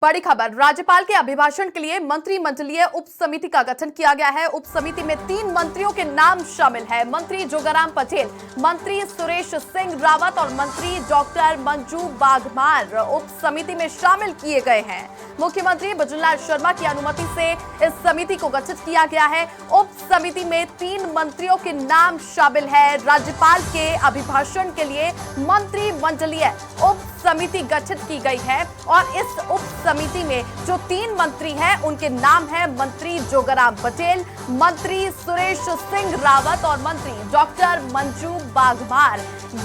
बड़ी खबर, राज्यपाल के अभिभाषण के लिए मंत्रिमंडलीय उप समिति का गठन किया गया है। उप समिति में 3 मंत्रियों के नाम शामिल है। मंत्री जोगाराम पटेल, मंत्री सुरेश सिंह रावत और मंत्री डॉक्टर मंजू बाघमार उप समिति में शामिल किए गए हैं। मुख्यमंत्री भजनलाल शर्मा की अनुमति से इस समिति को गठित किया गया है। उप समिति में 3 मंत्रियों के नाम शामिल है। राज्यपाल के अभिभाषण के लिए मंत्रिमंडलीय उप समिति गठित की गई है और इस उप समिति में जो 3 मंत्री हैं उनके नाम है मंत्री जोगाराम पटेल, मंत्री सुरेश सिंह रावत और मंत्री डॉक्टर मंजू बाघमार।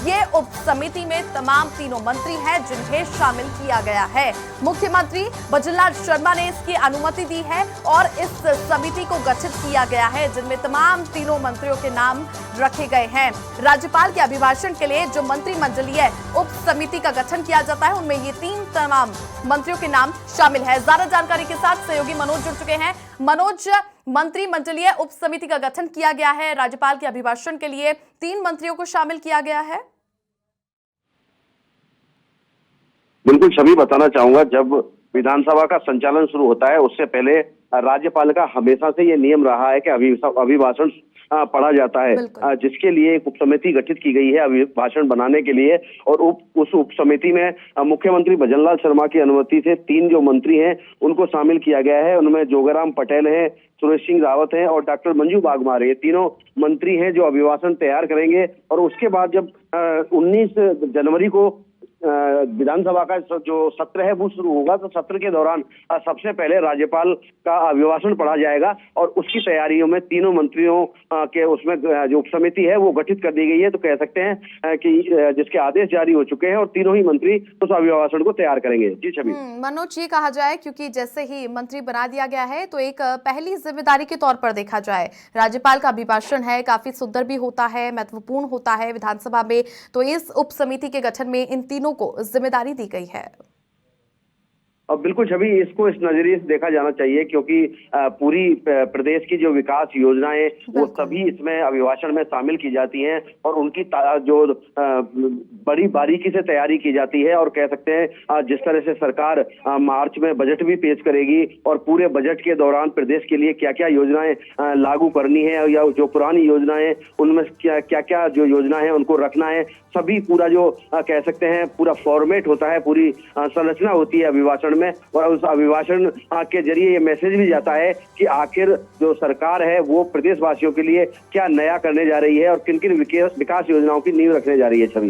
ये उप समिति में तमाम तीनों मंत्री हैं जिन्हें शामिल किया गया है। मुख्यमंत्री भजनलाल शर्मा ने इसकी अनुमति दी है और इस समिति को गठित किया गया है जिनमें तमाम तीनों मंत्रियों के नाम रखे गए हैं। राज्यपाल के अभिभाषण के लिए जो मंत्रिमंडलीय उप समिति का गठन किया जाता है उनमें ये 3 तमाम मंत्रियों के नाम शामिल है। ज्यादा जानकारी के साथ सहयोगी मनोज जुड़ चुके हैं। मनोज, मंत्रिमंडलीय उप समिति का गठन किया गया है, राज्यपाल के अभिभाषण के लिए 3 मंत्रियों को शामिल किया गया है। बिल्कुल छवि, बताना चाहूंगा, जब विधानसभा का संचालन शुरू होता है उससे पहले राज्यपाल का हमेशा से ये नियम रहा है कि अभिभाषण पढ़ा जाता है, जिसके लिए एक उप समिति गठित की गई है अभिभाषण बनाने के लिए। और उस उप समिति में मुख्यमंत्री भजनलाल शर्मा की अनुमति से 3 जो मंत्री हैं उनको शामिल किया गया है। उनमें जोगाराम पटेल हैं, सुरेश सिंह रावत हैं और डॉक्टर मंजू बाघमार। ये तीनों मंत्री हैं जो अभिभाषण तैयार करेंगे। और उसके बाद जब 19 जनवरी को विधानसभा का जो सत्र है वो शुरू होगा, तो सत्र के दौरान सबसे पहले राज्यपाल का अभिभाषण पढ़ा जाएगा और उसकी तैयारियों में तीनों मंत्रियों के उसमें जो उप समिति है वो गठित कर दी गई है। तो कह सकते हैं कि जिसके आदेश जारी हो चुके हैं और तीनों ही मंत्री उस अभिभाषण को तैयार करेंगे। जी छवि। मनोज, ये कहा जाए क्योंकि जैसे ही मंत्री बना दिया गया है तो एक पहली जिम्मेदारी के तौर पर देखा जाए, राज्यपाल का अभिभाषण है, काफी सुंदर भी होता है, महत्वपूर्ण होता है विधानसभा में, तो इस उप समिति के गठन में इन तीनों को जिम्मेदारी दी गई है। अब बिल्कुल छवि, इसको इस नजरिए से देखा जाना चाहिए क्योंकि पूरी प्रदेश की जो विकास योजनाएं वो सभी इसमें अभिभाषण में शामिल की जाती हैं और उनकी जो बड़ी बारीकी से तैयारी की जाती है। और कह सकते हैं जिस तरह से सरकार मार्च में बजट भी पेश करेगी और पूरे बजट के दौरान प्रदेश के लिए क्या क्या योजनाएं लागू करनी है या जो पुरानी योजनाएं उनमें क्या क्या जो योजना है उनको रखना है, सभी पूरा जो कह सकते हैं पूरा फॉर्मेट होता है, पूरी संरचना होती है अभिभाषण में। और उस अभिभाषण के जरिए ये मैसेज भी जाता है कि आखिर जो सरकार है वो प्रदेशवासियों के लिए क्या नया करने जा रही है और किन किन विकास योजनाओं की नींव रखने जा रही है। छवि।